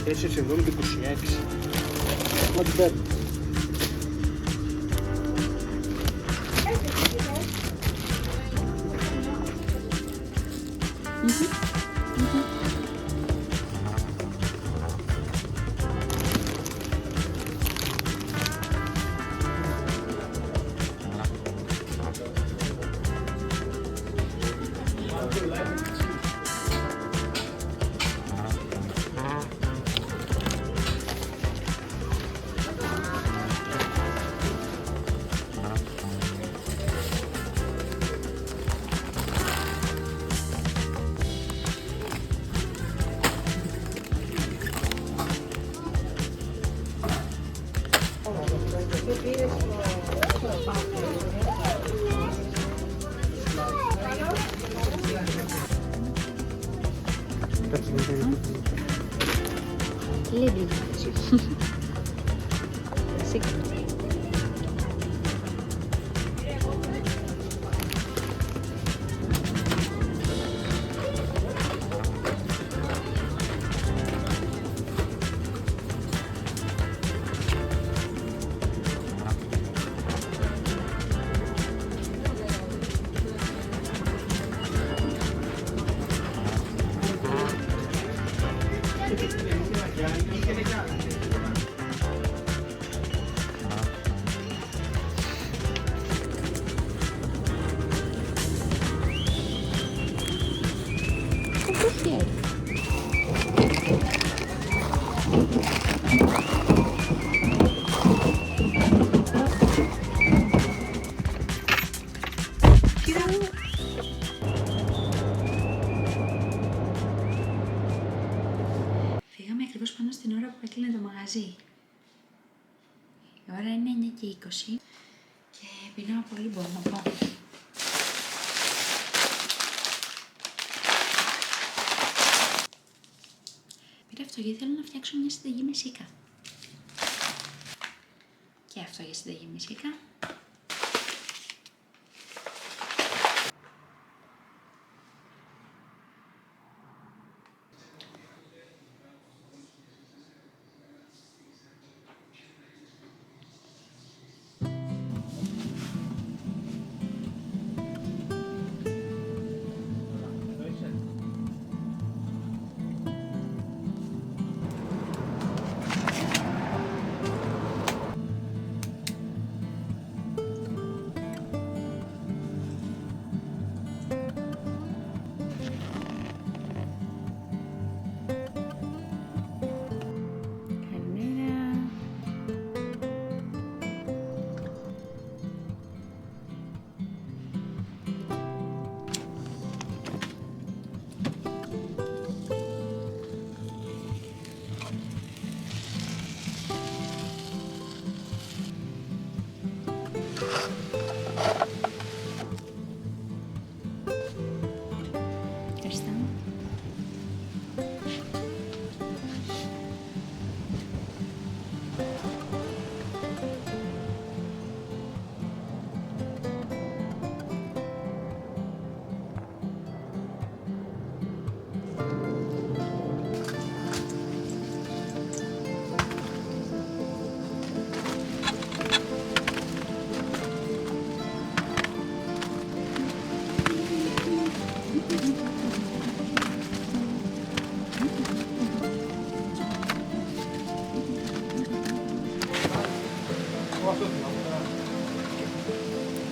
Esse segundo de coxinhetes. Uma de bebe. Le brioche. Sì. που έκλεινε το μαγαζί. Η ώρα είναι 9:20 και πεινάω πολύ, μπορώ να πω. Πήρα αυτό γιατί θέλω να φτιάξω μια συνταγή με σίκα. Και αυτό για συνταγή με σίκα.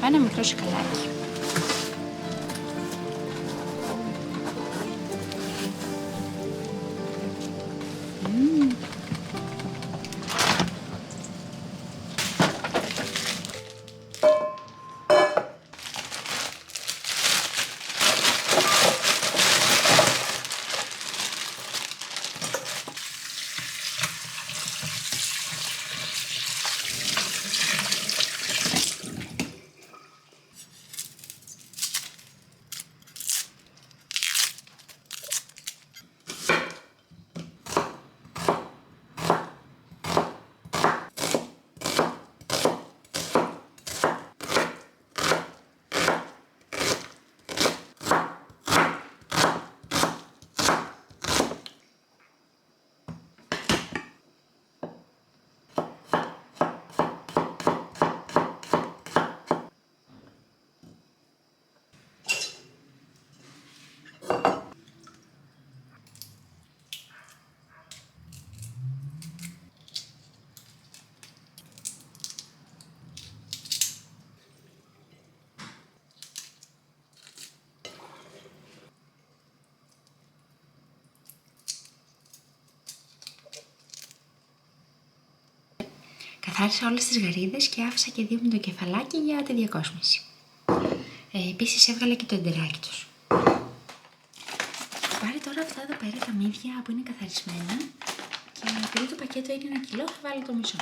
Πάει ένα μικρό σικαλάκι. Καθάρισα όλες τις γαρίδες και άφησα και 2 με το κεφαλάκι για τη διακόσμηση. Επίσης έβγαλα και το εντεράκι τους. Πάρε τώρα αυτά εδώ πέρα τα μύδια που είναι καθαρισμένα και επειδή το πακέτο είναι 1 κιλό θα βάλω το μισό.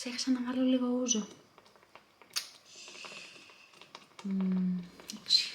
ξέχασα να βάλω λίγο ούζο. Έτσι.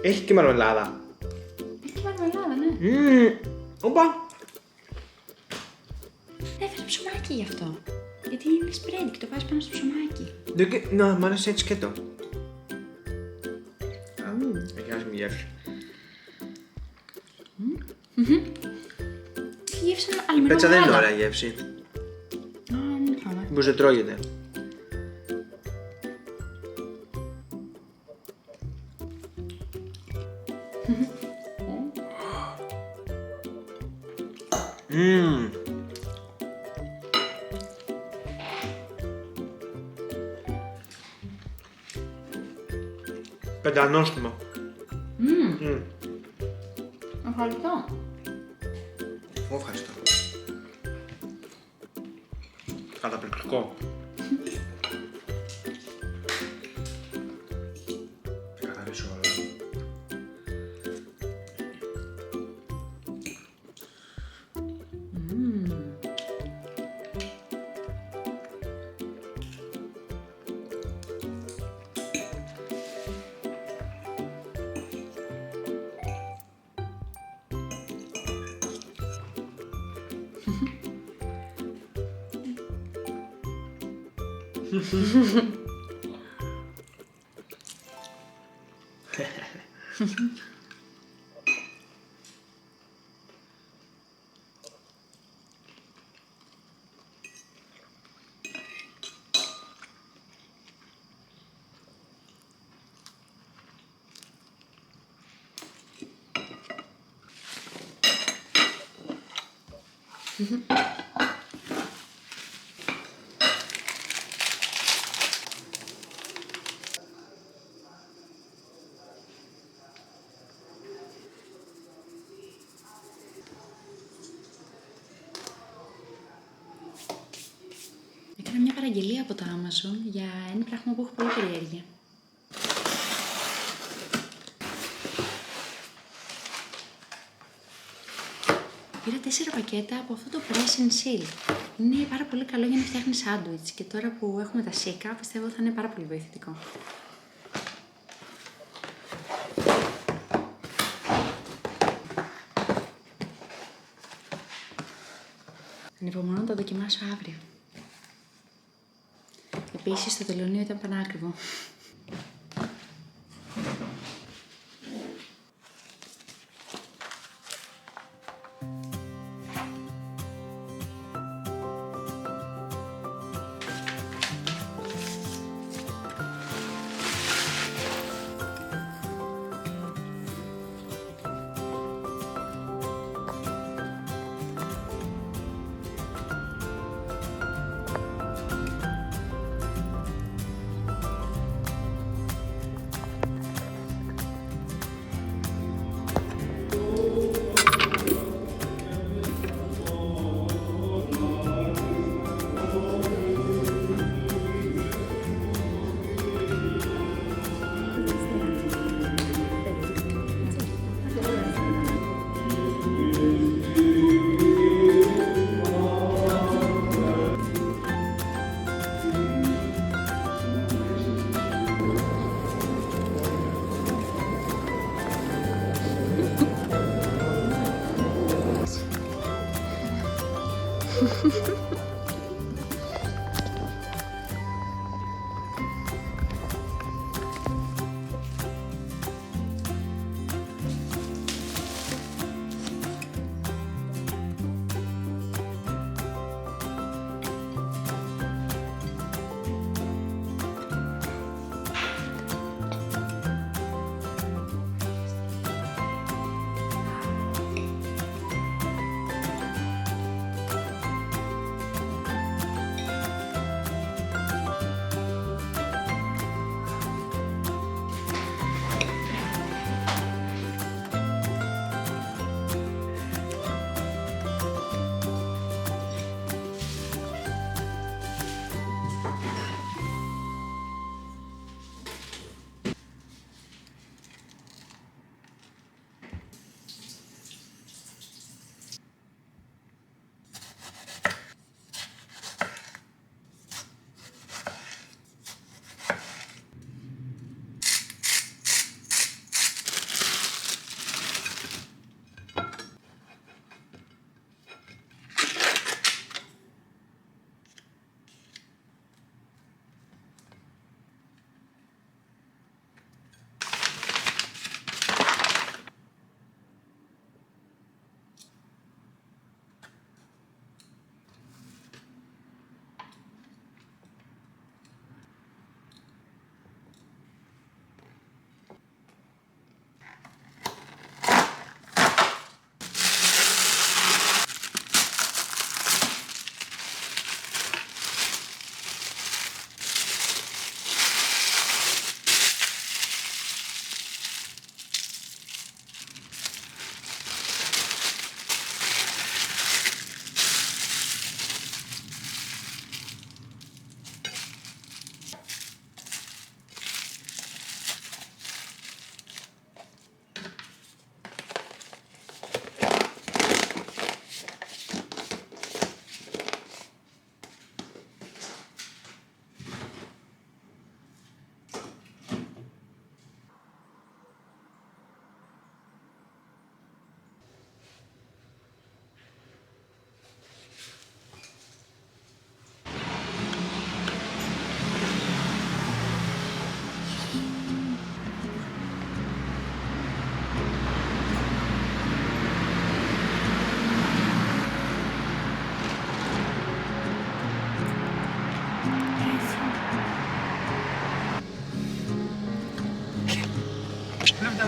Έχει και μαρμελάδα. Έχει και μαρμελάδα, ναι. Οπα. Έφερε ψωμάκι γι' αυτό. Γιατί είναι σπρέντι και το βάζεις πάνω στο ψωμάκι. Να, μ' άρεσε έτσι σκέτο. Έχει άσχημη γεύση. Η γεύση είναι αλμυρό. Πέτσα δεν είναι ωραία γεύση. Α, μην φάμε. Πώς δεν τρώγεται. Πεντανόστιμο. Ευχαριστώ. Εγώ ευχαριστώ. Καταπληκτικό. Καθαρίσω όλα. παραγγελία από το Amazon για ένα πράγμα που έχω πολύ περιέργεια. Πήρα 4 πακέτα από αυτό το Press and Seal. Είναι πάρα πολύ καλό για να φτιάχνει σάντουιτς και τώρα που έχουμε τα σίκα πιστεύω θα είναι πάρα πολύ βοηθητικό. Ανυπομονώ να το δοκιμάσω αύριο. Επίσης το τελωνείο ήταν πανάκριβο.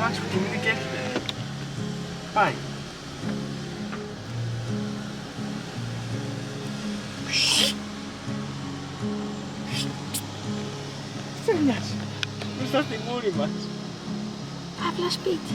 αμάξι που κινείται και έρχεται. Πάει. Τι σε νοιάζει. Μπροστά στη μούρη μας. Απλά σπίτι.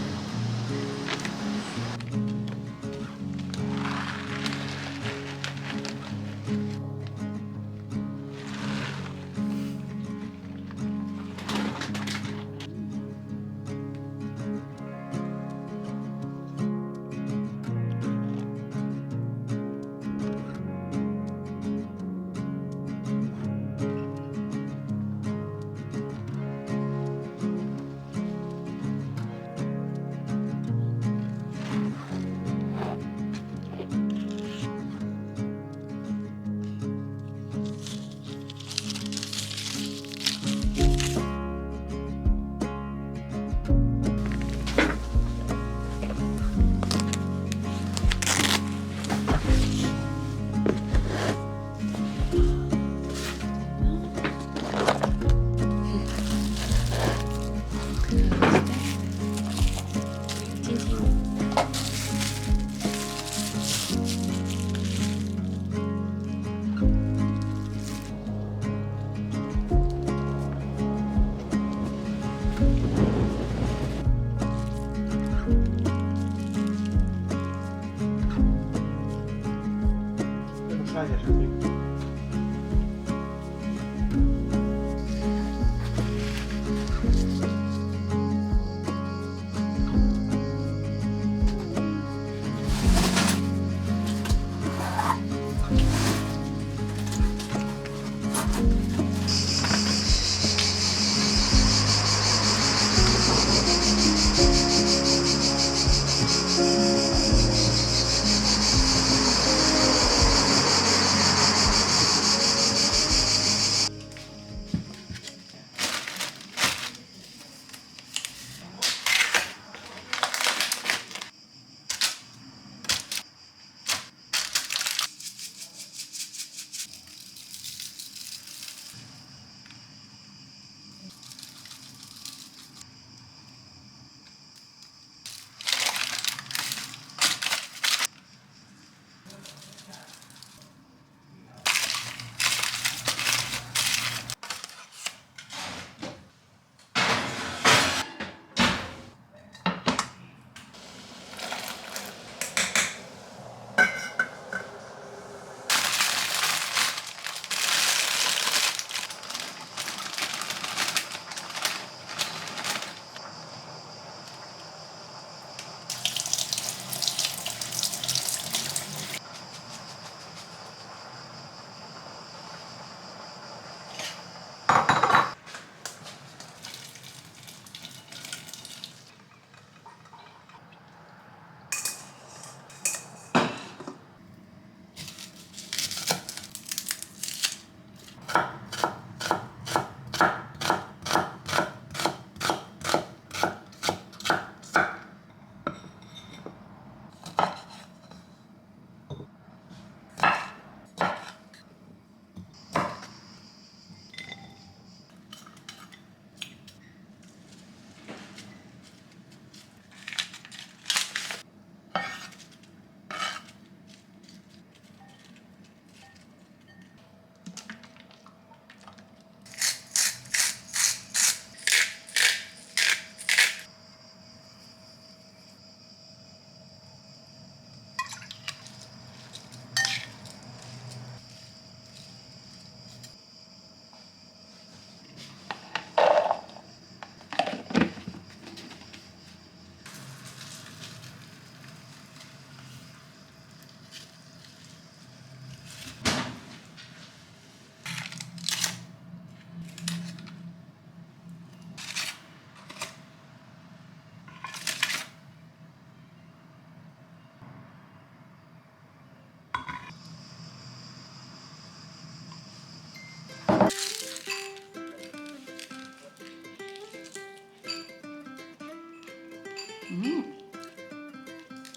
刷一下产品。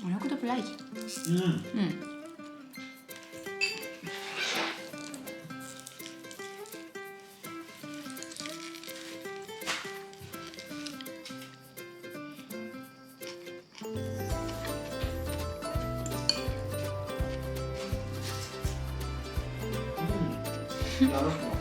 Ωραίο κοτοπουλάκι. 나눴어.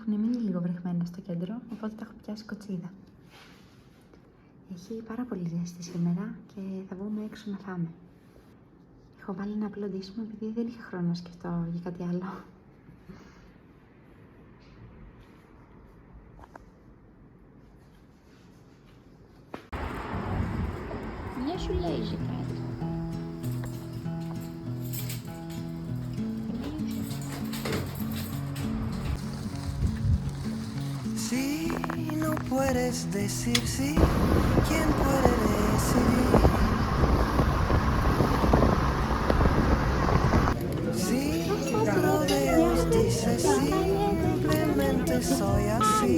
έχουν μείνει λίγο βρεχμένα στο κέντρο, οπότε τα έχω πιάσει κοτσίδα. Έχει πάρα πολύ ζέστη σήμερα και θα βγούμε έξω να φάμε. Έχω βάλει ένα απλό ντύσιμο επειδή δεν είχα χρόνο να σκεφτώ για κάτι άλλο. Μια σου λέει κάτι. Si no puedes decir sí, ¿quién puede decidir? Si rodeos dices simplemente soy así.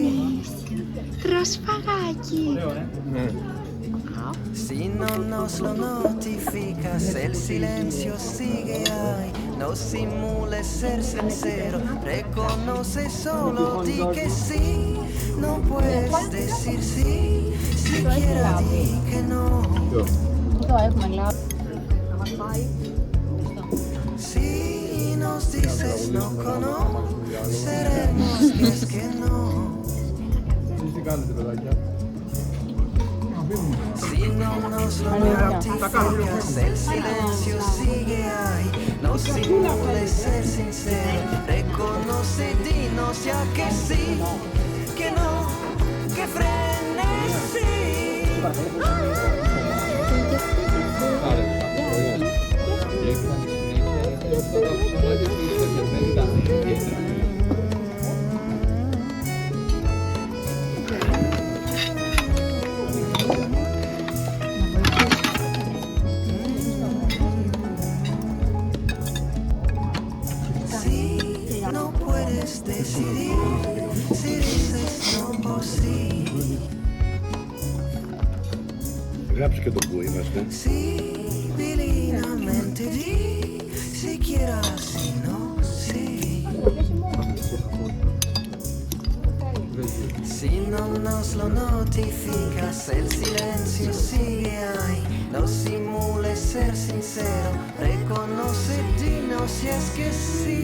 Τροσφαγάκι. Si no nos lo notificas, el silencio sigue ahí. No simules ser sincero, reconoce solo, di que sí. No puedes decir sí, siquiera di que no. Εδώ έχουμε λάβει. Si nos dices no conoceremos que es que no. Si no nos lo notificas, el silencio sigue ahí. No simules ser sincero, reconoce, dinos ya que sí, que no, que frenes sí. Si no puedes decidir, si dices no por sí. Γράψε και το που είμαστε. Si divinamente di, siquiera si no sí. Si no nos lo notificas, el silencio sigue ahí. No simules ser sincero, reconoce, dinos si es que sí.